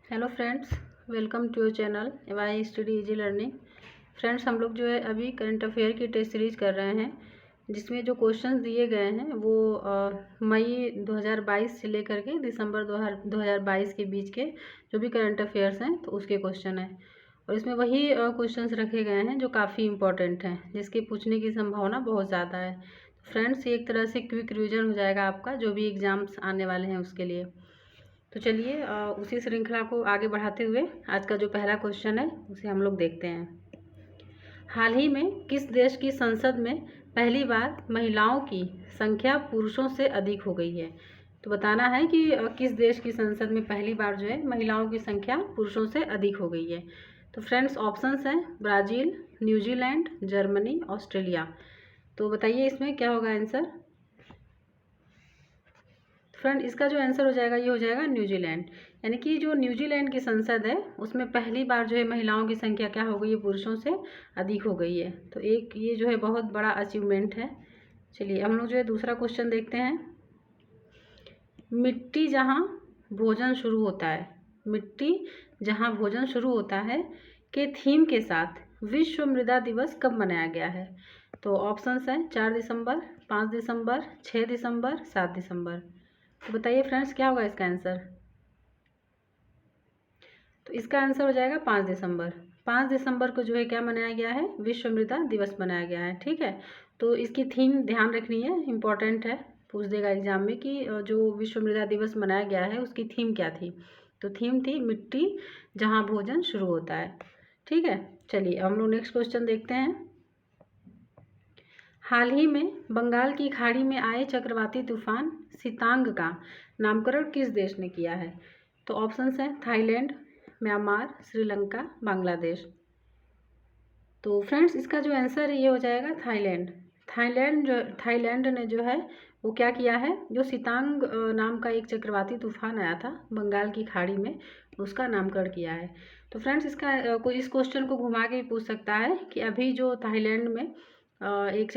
Hello friends, welcome to your channel Y study easy learning. Friends, हम लोग जो है अभी करंट अफेयर की टेस्ट सीरीज कर रहे हैं, जिसमें जो क्वेश्चंस दिए गए हैं वो मई 2022 से लेकर के दिसंबर 2022 के बीच के जो भी करंट अफेयर्स हैं तो उसके क्वेश्चन हैं। और इसमें वही क्वेश्चंस रखे गए हैं जो काफ़ी इंपॉर्टेंट हैं, जिसके पूछने की संभावना बहुत ज़्यादा है। फ्रेंड्स, ये एक तरह से क्विक रिवीजन हो जाएगा आपका जो भी एग्ज़ाम्स आने वाले हैं उसके लिए। तो चलिए उसी श्रृंखला को आगे बढ़ाते हुए आज का जो पहला क्वेश्चन है उसे हम लोग देखते हैं। हाल ही में किस देश की संसद में पहली बार महिलाओं की संख्या पुरुषों से अधिक हो गई है? तो बताना है कि किस देश की संसद में पहली बार जो है महिलाओं की संख्या पुरुषों से अधिक हो गई है। तो फ्रेंड्स, ऑप्शंस हैं ब्राज़ील, न्यूजीलैंड, जर्मनी, ऑस्ट्रेलिया। तो बताइए इसमें क्या होगा आंसर। फ्रेंड, इसका जो आंसर हो जाएगा ये हो जाएगा न्यूजीलैंड। यानी कि जो न्यूजीलैंड की संसद है उसमें पहली बार जो है महिलाओं की संख्या क्या हो गई है, पुरुषों से अधिक हो गई है। तो एक ये जो है बहुत बड़ा अचीवमेंट है। चलिए हम लोग जो है दूसरा क्वेश्चन देखते हैं। मिट्टी जहाँ भोजन शुरू होता है, मिट्टी जहाँ भोजन शुरू होता है के थीम के साथ विश्व मृदा दिवस कब मनाया गया है? तो ऑप्शंस हैं 4 दिसंबर, 5 दिसंबर, 6 दिसंबर, 7 दिसंबर। तो बताइए फ्रेंड्स क्या होगा इसका आंसर। तो इसका आंसर हो जाएगा 5 दिसंबर। 5 दिसंबर को जो है क्या मनाया गया है, विश्व मृदा दिवस मनाया गया है। ठीक है, तो इसकी थीम ध्यान रखनी है, इम्पॉर्टेंट है, पूछ देगा एग्जाम में कि जो विश्व मृदा दिवस मनाया गया है उसकी थीम क्या थी। तो थीम थी मिट्टी जहाँ भोजन शुरू होता है। ठीक है, चलिए हम लोग नेक्स्ट क्वेश्चन देखते हैं। हाल ही में बंगाल की खाड़ी में आए चक्रवाती तूफान सितांग का नामकरण किस देश ने किया है? तो ऑप्शंस हैं थाईलैंड, म्यांमार, श्रीलंका, बांग्लादेश। तो फ्रेंड्स, इसका जो आंसर है ये हो जाएगा थाईलैंड। थाईलैंड ने जो है वो क्या किया है, जो सितांग नाम का एक चक्रवाती तूफान आया था बंगाल की खाड़ी में, उसका नामकरण किया है। तो फ्रेंड्स, इसका कोई इस क्वेश्चन को घुमा के भी पूछ सकता है कि अभी जो थाईलैंड में एक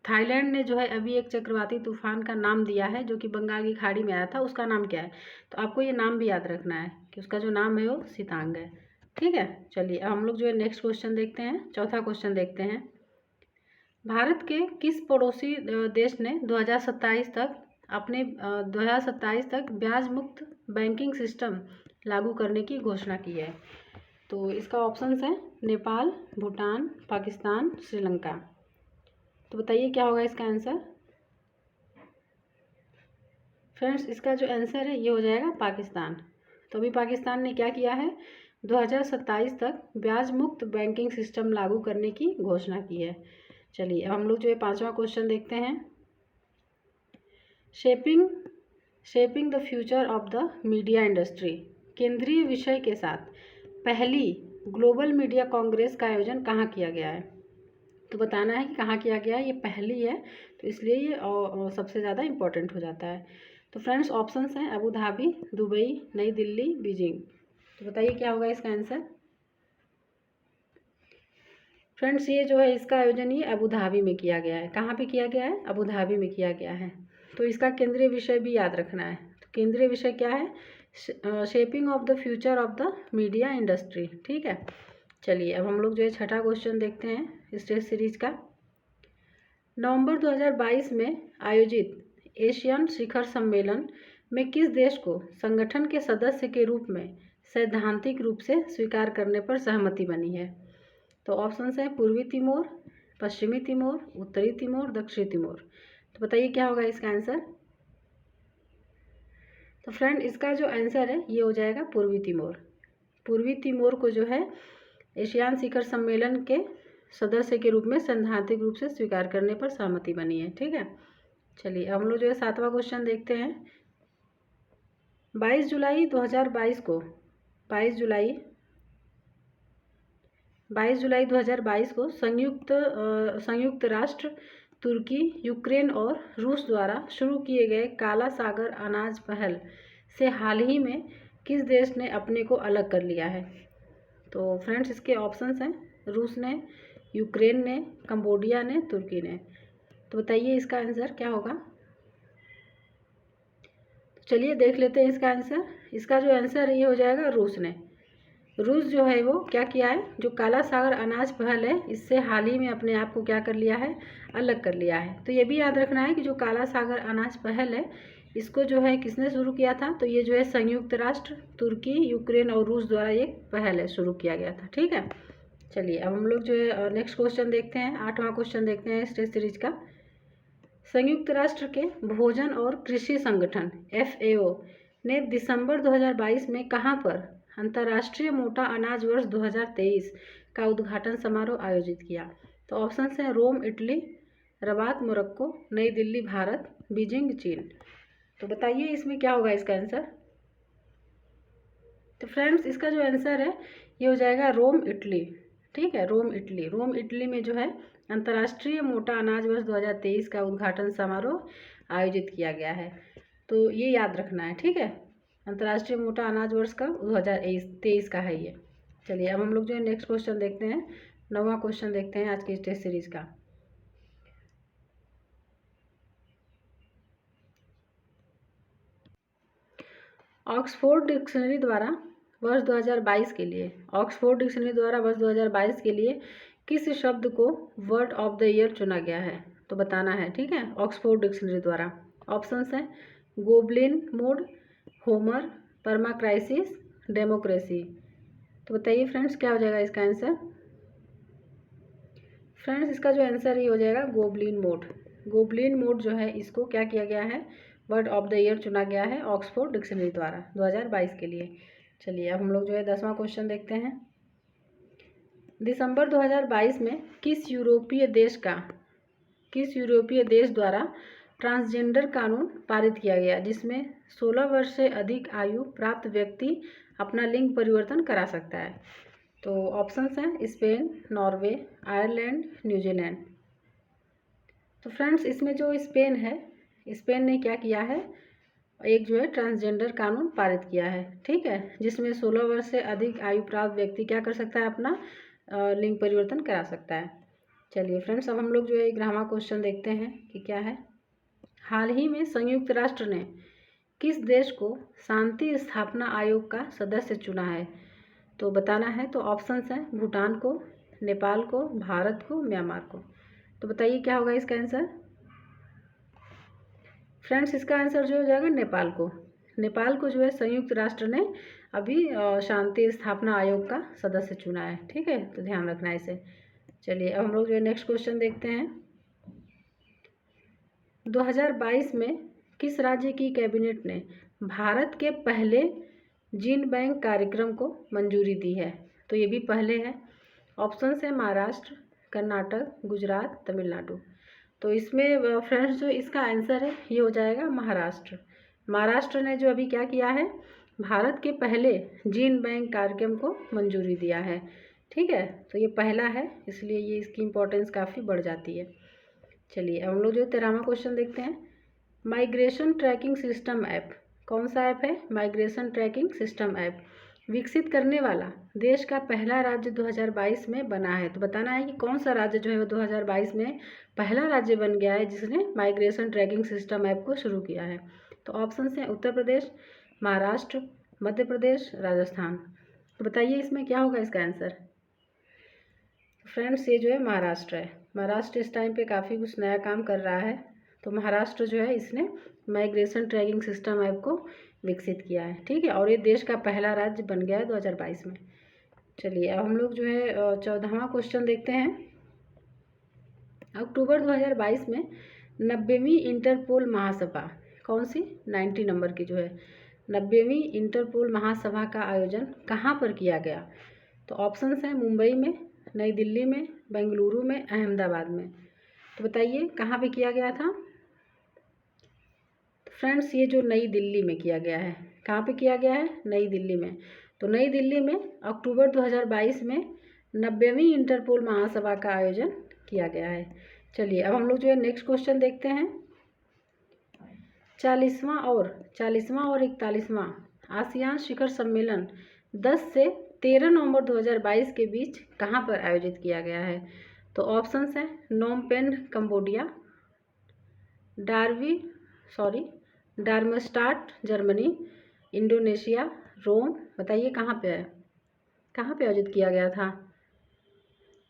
थाईलैंड ने जो है अभी एक चक्रवाती तूफान का नाम दिया है जो कि बंगाल की खाड़ी में आया था, उसका नाम क्या है? तो आपको ये नाम भी याद रखना है कि उसका जो नाम है वो सितांग है। ठीक है, चलिए हम लोग जो है नेक्स्ट क्वेश्चन देखते हैं, चौथा क्वेश्चन देखते हैं। भारत के किस पड़ोसी देश ने 2027 तक 2027 तक ब्याज मुक्त बैंकिंग सिस्टम लागू करने की घोषणा की है? तो इसका ऑप्शंस है नेपाल, भूटान, पाकिस्तान, श्रीलंका। तो बताइए क्या होगा इसका आंसर। फ्रेंड्स, इसका जो आंसर है ये हो जाएगा पाकिस्तान। तो अभी पाकिस्तान ने क्या किया है, 2027 तक ब्याज मुक्त बैंकिंग सिस्टम लागू करने की घोषणा की है। चलिए अब हम लोग जो है पांचवा क्वेश्चन देखते हैं। Shaping the future of the media industry केंद्रीय विषय के साथ पहली ग्लोबल मीडिया कांग्रेस का आयोजन कहाँ किया गया है? तो बताना है कि कहाँ किया गया है, ये पहली है तो इसलिए ये सबसे ज़्यादा इम्पोर्टेंट हो जाता है। तो फ्रेंड्स, ऑप्शंस हैं अबू धाबी, दुबई, नई दिल्ली, बीजिंग। तो बताइए क्या होगा इसका आंसर। फ्रेंड्स, ये जो है इसका आयोजन ये अबू धाबी में किया गया है। कहाँ पे किया गया है? अबू धाबी में किया गया है। तो इसका केंद्रीय विषय भी याद रखना है। तो केंद्रीय विषय क्या है, shaping of the future of the media industry. ठीक है, चलिए अब हम लोग जो है छठा क्वेश्चन देखते हैं इस टेस्ट सीरीज का। नवंबर 2022 में आयोजित एशियन शिखर सम्मेलन में किस देश को संगठन के सदस्य के रूप में सैद्धांतिक रूप से स्वीकार करने पर सहमति बनी है? तो ऑप्शंस हैं पूर्वी तिमोर, पश्चिमी तिमोर, उत्तरी तिमोर, दक्षिणी तिमोर। तो बताइए क्या होगा इसका आंसर। तो फ्रेंड, इसका जो आंसर है ये हो जाएगा पूर्वी तिमोर। पूर्वी तिमोर को जो है एशियान शिखर सम्मेलन के सदस्य के रूप में सैद्धांतिक रूप से स्वीकार करने पर सहमति बनी है। ठीक है, चलिए हम लोग जो है सातवां क्वेश्चन देखते हैं। 22 जुलाई 2022 को 22 जुलाई 2022 को संयुक्त राष्ट्र, तुर्की, यूक्रेन और रूस द्वारा शुरू किए गए काला सागर अनाज पहल से हाल ही में किस देश ने अपने को अलग कर लिया है? तो फ्रेंड्स, इसके ऑप्शंस हैं रूस ने, यूक्रेन ने, कंबोडिया ने, तुर्की ने। तो बताइए इसका आंसर क्या होगा। तो चलिए देख लेते हैं इसका आंसर। इसका जो आंसर ये हो जाएगा रूस ने। रूस जो है वो क्या किया है, जो काला सागर अनाज पहल है इससे हाल ही में अपने आप को क्या कर लिया है, अलग कर लिया है। तो ये भी याद रखना है कि जो काला सागर अनाज पहल है इसको जो है किसने शुरू किया था, तो ये जो है संयुक्त राष्ट्र, तुर्की, यूक्रेन और रूस द्वारा ये पहल है, शुरू किया गया था। ठीक है, चलिए अब हम लोग जो है नेक्स्ट क्वेश्चन देखते हैं, 8वां क्वेश्चन देखते हैं इस टेस्ट सीरीज का। संयुक्त राष्ट्र के भोजन और कृषि संगठन FAO ने दिसंबर 2022 में कहाँ पर अंतर्राष्ट्रीय मोटा अनाज वर्ष 2023 का उद्घाटन समारोह आयोजित किया। तो ऑप्शन हैं रोम इटली, रबात मोरक्को, नई दिल्ली भारत, बीजिंग चीन। तो बताइए इसमें क्या होगा इसका आंसर। तो फ्रेंड्स इसका जो आंसर है ये हो जाएगा रोम इटली। ठीक है, रोम इटली। रोम इटली में जो है अंतर्राष्ट्रीय मोटा अनाज वर्ष 2023 का उद्घाटन समारोह आयोजित किया गया है। तो ये याद रखना है। ठीक है, अंतर्राष्ट्रीय मोटा अनाज वर्ष का 2023 का है ये। चलिए अब हम लोग जो है नेक्स्ट क्वेश्चन देखते हैं, 9वां क्वेश्चन देखते हैं आज की टेस्ट सीरीज का। ऑक्सफोर्ड डिक्शनरी द्वारा वर्ष 2022 के लिए, ऑक्सफोर्ड डिक्शनरी द्वारा वर्ष 2022 के लिए किस शब्द को वर्ड ऑफ द ईयर चुना गया है, तो बताना है। ठीक है, ऑक्सफोर्ड डिक्शनरी द्वारा ऑप्शंस हैं गोब्लिन मोड, होमर, परमा क्राइसिस, डेमोक्रेसी। तो बताइए फ्रेंड्स क्या हो जाएगा इसका आंसर। फ्रेंड्स इसका जो आंसर ही हो जाएगा गोब्लिन मोड। गोब्लिन मोड जो है इसको क्या किया गया है, वर्ड ऑफ द ईयर चुना गया है ऑक्सफोर्ड डिक्शनरी द्वारा 2022 के लिए। चलिए अब हम लोग जो है 10वां क्वेश्चन देखते हैं। दिसंबर 2022 में किस यूरोपीय देश द्वारा ट्रांसजेंडर कानून पारित किया गया जिसमें 16 वर्ष से अधिक आयु प्राप्त व्यक्ति अपना लिंग परिवर्तन करा सकता है। तो ऑप्शंस हैं स्पेन, नॉर्वे, आयरलैंड, न्यूजीलैंड। तो फ्रेंड्स इसमें जो स्पेन है, स्पेन ने क्या किया है, एक जो है ट्रांसजेंडर कानून पारित किया है। ठीक है, जिसमें 16 वर्ष से अधिक आयु प्राप्त व्यक्ति क्या कर सकता है, अपना लिंग परिवर्तन करा सकता है। चलिए फ्रेंड्स अब हम लोग जो है 11वां क्वेश्चन देखते हैं कि क्या है। हाल ही में संयुक्त राष्ट्र ने किस देश को शांति स्थापना आयोग का सदस्य चुना है, तो बताना है। तो ऑप्शंस हैं भूटान को, नेपाल को, भारत को, म्यांमार को। तो बताइए क्या होगा इसका आंसर। फ्रेंड्स इसका आंसर जो हो जाएगा नेपाल को। नेपाल को जो है संयुक्त राष्ट्र ने अभी शांति स्थापना आयोग का सदस्य चुना है। ठीक है, तो ध्यान रखना है इसे। चलिए अब हम लोग जो है नेक्स्ट क्वेश्चन देखते हैं। 2022 में किस राज्य की कैबिनेट ने भारत के पहले जीन बैंक कार्यक्रम को मंजूरी दी है, तो ये भी पहले है। ऑप्शंस है महाराष्ट्र, कर्नाटक, गुजरात, तमिलनाडु। तो इसमें फ्रेंड्स जो इसका आंसर है ये हो जाएगा महाराष्ट्र। महाराष्ट्र ने जो अभी क्या किया है, भारत के पहले जीन बैंक कार्यक्रम को मंजूरी दिया है। ठीक है, तो ये पहला है इसलिए ये इसकी इम्पोर्टेंस काफ़ी बढ़ जाती है। चलिए अब हम लोग जो 13वां क्वेश्चन देखते हैं। माइग्रेशन ट्रैकिंग सिस्टम ऐप, कौन सा ऐप है, माइग्रेशन ट्रैकिंग सिस्टम ऐप विकसित करने वाला देश का पहला राज्य 2022 में बना है। तो बताना है कि कौन सा राज्य जो है वो 2022 में पहला राज्य बन गया है जिसने माइग्रेशन ट्रैकिंग सिस्टम ऐप को शुरू किया है। तो ऑप्शन हैं उत्तर प्रदेश, महाराष्ट्र, मध्य प्रदेश, राजस्थान। तो बताइए इसमें क्या होगा इसका आंसर। फ्रेंड्स ये जो है महाराष्ट्र है। महाराष्ट्र इस टाइम पे काफ़ी कुछ नया काम कर रहा है। तो महाराष्ट्र जो है इसने माइग्रेशन ट्रैकिंग सिस्टम ऐप को विकसित किया है। ठीक है, और ये देश का पहला राज्य बन गया है 2022 में। चलिए अब हम लोग जो है 14वां क्वेश्चन देखते हैं। अक्टूबर 2022 में 90वीं इंटरपोल महासभा, कौन सी, 90 नंबर की जो है 90वीं इंटरपोल महासभा का आयोजन कहाँ पर किया गया। तो ऑप्शंस हैं मुंबई में, नई दिल्ली में, बेंगलुरु में, अहमदाबाद में। तो बताइए कहाँ पे किया गया था। तो फ्रेंड्स ये जो नई दिल्ली में किया गया है, कहाँ पे किया गया है, नई दिल्ली में। तो नई दिल्ली में अक्टूबर 2022 में 90वीं इंटरपोल महासभा का आयोजन किया गया है। चलिए अब हम लोग जो है नेक्स्ट क्वेश्चन देखते हैं। 40वां और 41वां आसियान शिखर सम्मेलन 10 से 13 नवंबर 2022 के बीच कहाँ पर आयोजित किया गया है। तो ऑप्शंस हैं Phnom Penh Cambodia, Darmstadt Germany, Indonesia, Rome, बताइए कहाँ पे है, कहाँ पे आयोजित किया गया था।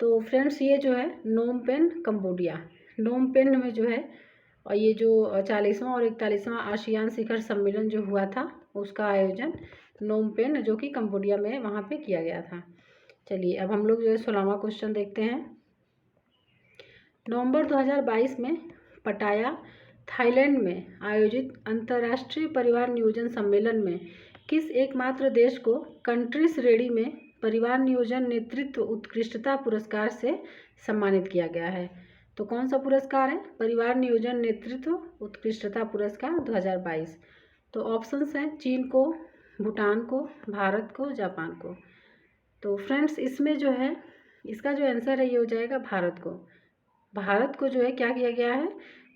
तो फ्रेंड्स ये जो है नोम पेन कंबोडिया, नोम पेन में जो है, और ये जो 40वां और 41वां आसियान शिखर सम्मेलन जो हुआ था उसका आयोजन नोम पेन जो कि कंबोडिया में वहाँ पे किया गया था। चलिए अब हम लोग जो है 16वां क्वेश्चन देखते हैं। नवंबर 2022 में पटाया, थाईलैंड में आयोजित अंतर्राष्ट्रीय परिवार नियोजन सम्मेलन में किस एकमात्र देश को कंट्री श्रेणी में परिवार नियोजन नेतृत्व उत्कृष्टता पुरस्कार से सम्मानित किया गया है। तो कौन सा पुरस्कार है? परिवार नियोजन नेतृत्व उत्कृष्टता पुरस्कार 2022। तो ऑप्शंस हैं चीन को, भूटान को, भारत को, जापान को। तो फ्रेंड्स इसमें जो है इसका जो आंसर है ये हो जाएगा भारत को। भारत को जो है क्या किया गया है?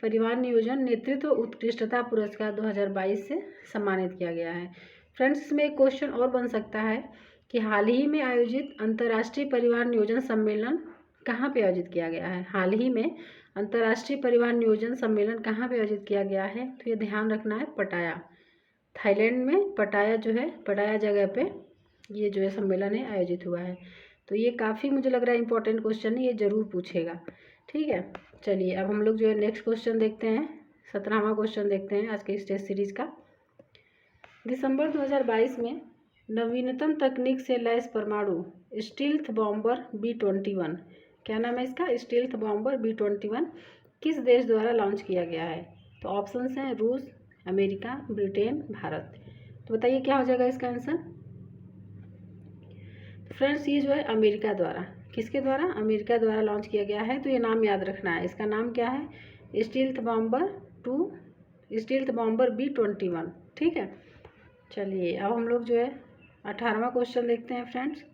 परिवार नियोजन नेतृत्व उत्कृष्टता पुरस्कार 2022 से सम्मानित किया गया है। फ्रेंड्स इसमें एक क्वेश्चन और बन सकता है कि हाल ही में आयोजित अंतर्राष्ट्रीय परिवार नियोजन सम्मेलन कहाँ पे आयोजित किया गया है? हाल ही में अंतर्राष्ट्रीय परिवार नियोजन सम्मेलन कहाँ पे आयोजित किया गया है? तो ये ध्यान रखना है, पटाया, थाईलैंड में पटाया जो है, पटाया जगह पे ये जो है सम्मेलन है आयोजित हुआ है। तो ये काफ़ी मुझे लग रहा है इंपॉर्टेंट क्वेश्चन है, ये ज़रूर पूछेगा। ठीक है, चलिए अब हम लोग जो है नेक्स्ट क्वेश्चन देखते हैं, 17वां क्वेश्चन देखते हैं आज के इस टेस्ट सीरीज का। दिसंबर 2022 में नवीनतम तकनीक से लैस परमाणु स्टील्थ बॉम्बर B-21, क्या नाम है इसका? स्टील्थ बॉम्बर B-21 किस देश द्वारा लॉन्च किया गया है? तो ऑप्शंस हैं रूस, अमेरिका, ब्रिटेन, भारत। तो बताइए क्या हो जाएगा इसका आंसर। फ्रेंड्स ये जो है अमेरिका द्वारा, किसके द्वारा? अमेरिका द्वारा लॉन्च किया गया है। तो ये नाम याद रखना है, इसका नाम क्या है? Stealth bomber B-21। ठीक है, चलिए अब हम लोग जो है 18वां क्वेश्चन देखते हैं फ्रेंड्स।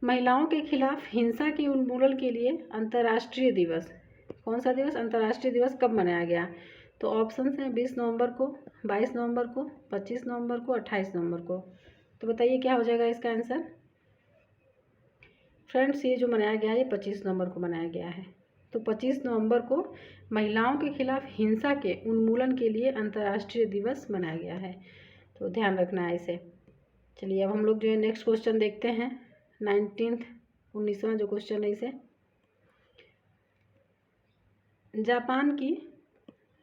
महिलाओं के खिलाफ हिंसा के उन्मूलन के लिए अंतर्राष्ट्रीय दिवस, कौन सा दिवस, अंतर्राष्ट्रीय दिवस कब मनाया गया? तो ऑप्शंस हैं 20 नवंबर को, 22 नवंबर को, 25 नवंबर को, 28 नवंबर को। तो बताइए क्या हो जाएगा इसका आंसर। फ्रेंड्स ये जो मनाया गया है ये 25 नवंबर को मनाया गया है। तो 25 नवंबर को महिलाओं के खिलाफ हिंसा के उन्मूलन के लिए अंतर्राष्ट्रीय दिवस मनाया गया है। तो ध्यान रखना है इसे। चलिए अब हम लोग जो है नेक्स्ट क्वेश्चन देखते हैं, 19वां जो क्वेश्चन है इसे।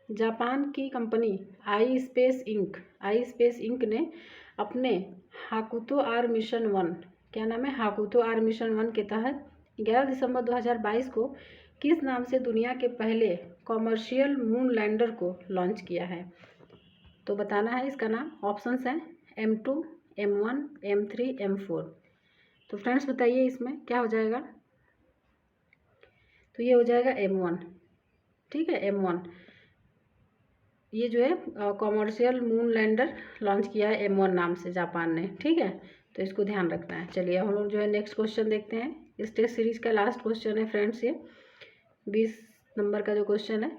जापान की कंपनी आई स्पेस इंक ने अपने हाकुतो आर मिशन 1, क्या नाम है? हाकुतो आर मिशन 1 के तहत 11 दिसंबर 2022 को किस नाम से दुनिया के पहले कॉमर्शियल मून लैंडर को लॉन्च किया है? तो बताना है इसका नाम। ऑप्शंस हैं M2, M1, M3, M4। तो फ्रेंड्स बताइए इसमें क्या हो जाएगा। तो ये हो जाएगा M1। ठीक है, M1 ये जो है कॉमर्शियल मून लैंडर लॉन्च किया है M1 नाम से जापान ने। ठीक है, तो इसको ध्यान रखना है। चलिए हम लोग जो है नेक्स्ट क्वेश्चन देखते हैं, इस टेस्ट सीरीज का लास्ट क्वेश्चन है फ्रेंड्स, ये 20 नंबर का जो क्वेश्चन है।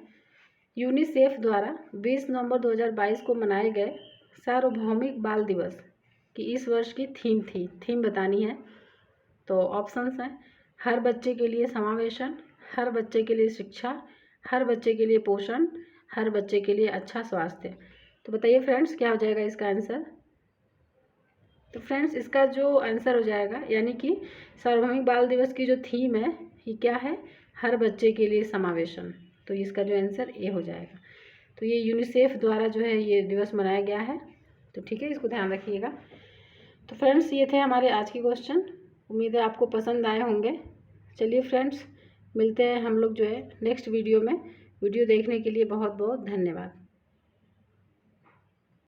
यूनिसेफ द्वारा 20 नवंबर 2022 को मनाए गए सार्वभौमिक बाल दिवस की इस वर्ष की थीम बतानी है। तो ऑप्शंस हैं हर बच्चे के लिए समावेशन, हर बच्चे के लिए शिक्षा, हर बच्चे के लिए पोषण, हर बच्चे के लिए अच्छा स्वास्थ्य। तो बताइए फ्रेंड्स क्या हो जाएगा इसका आंसर। तो फ्रेंड्स इसका जो आंसर हो जाएगा, यानी कि सार्वभौमिक बाल दिवस की जो थीम है ये क्या है? हर बच्चे के लिए समावेशन। तो इसका जो आंसर ये हो जाएगा। तो ये यूनिसेफ द्वारा जो है ये दिवस मनाया गया है। तो ठीक है, इसको ध्यान रखिएगा। तो फ्रेंड्स ये थे हमारे आज के क्वेश्चन, उम्मीद है आपको पसंद आए होंगे। चलिए फ्रेंड्स मिलते हैं हम लोग जो है नेक्स्ट वीडियो में। वीडियो देखने के लिए बहुत बहुत धन्यवाद।